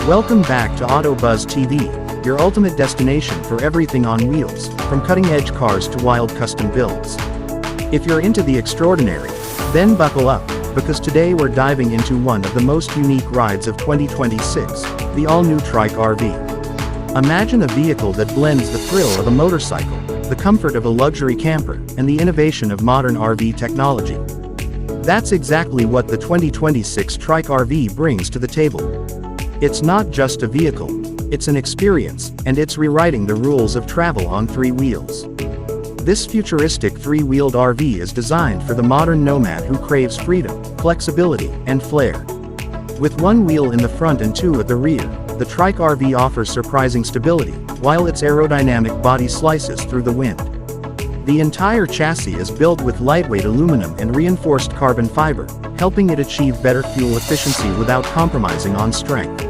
Welcome back to AutoBuzz TV, your ultimate destination for everything on wheels, from cutting-edge cars to wild custom builds. If you're into the extraordinary, then buckle up, because today we're diving into one of the most unique rides of 2026, the all-new Trike RV. Imagine a vehicle that blends the thrill of a motorcycle, the comfort of a luxury camper, and the innovation of modern RV technology. That's exactly what the 2026 Trike RV brings to the table. It's not just a vehicle, it's an experience, and it's rewriting the rules of travel on three wheels. This futuristic three-wheeled RV is designed for the modern nomad who craves freedom, flexibility, and flair. With one wheel in the front and two at the rear, the Trike RV offers surprising stability, while its aerodynamic body slices through the wind. The entire chassis is built with lightweight aluminum and reinforced carbon fiber, helping it achieve better fuel efficiency without compromising on strength.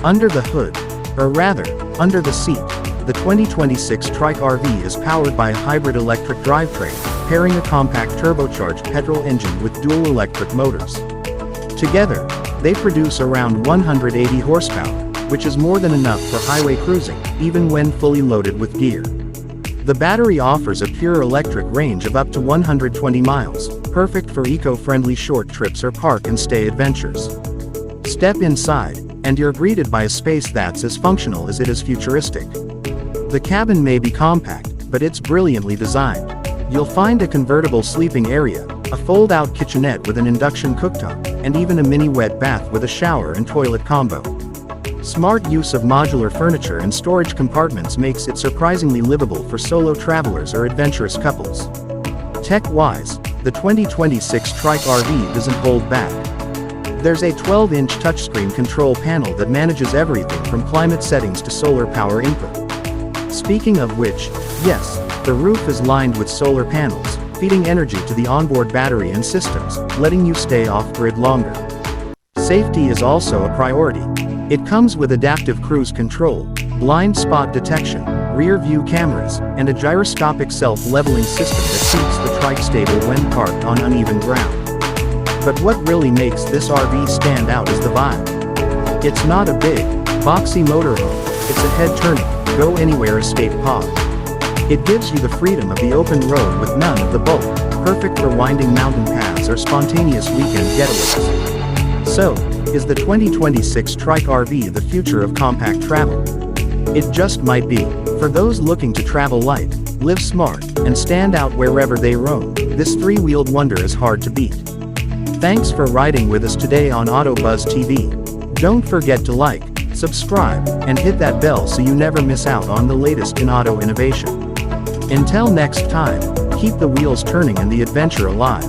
Under the hood, or rather, under the seat, the 2026 Trike RV is powered by a hybrid electric drivetrain, pairing a compact turbocharged petrol engine with dual electric motors. Together, they produce around 180 horsepower, which is more than enough for highway cruising, even when fully loaded with gear. The battery offers a pure electric range of up to 120 miles, perfect for eco-friendly short trips or park-and-stay adventures. Step inside, and you're greeted by a space that's as functional as it is futuristic. The cabin may be compact, but it's brilliantly designed. You'll find a convertible sleeping area, a fold-out kitchenette with an induction cooktop, and even a mini wet bath with a shower and toilet combo. Smart use of modular furniture and storage compartments makes it surprisingly livable for solo travelers or adventurous couples. Tech-wise, the 2026 Trike RV doesn't hold back. There's a 12-inch touchscreen control panel that manages everything from climate settings to solar power input. Speaking of which, yes, the roof is lined with solar panels, feeding energy to the onboard battery and systems, letting you stay off-grid longer. Safety is also a priority. It comes with adaptive cruise control, blind spot detection, rear-view cameras, and a gyroscopic self-leveling system that keeps the Trike stable when parked on uneven ground. But what really makes this RV stand out is the vibe. It's not a big, boxy motorhome, it's a head-turning, go-anywhere escape pod. It gives you the freedom of the open road with none of the bulk, perfect for winding mountain paths or spontaneous weekend getaways. So, is the 2026 Trike RV the future of compact travel? It just might be. For those looking to travel light, live smart, and stand out wherever they roam, this three-wheeled wonder is hard to beat. Thanks for riding with us today on AutoBuzz TV. Don't forget to like, subscribe, and hit that bell so you never miss out on the latest in auto innovation. Until next time, keep the wheels turning and the adventure alive.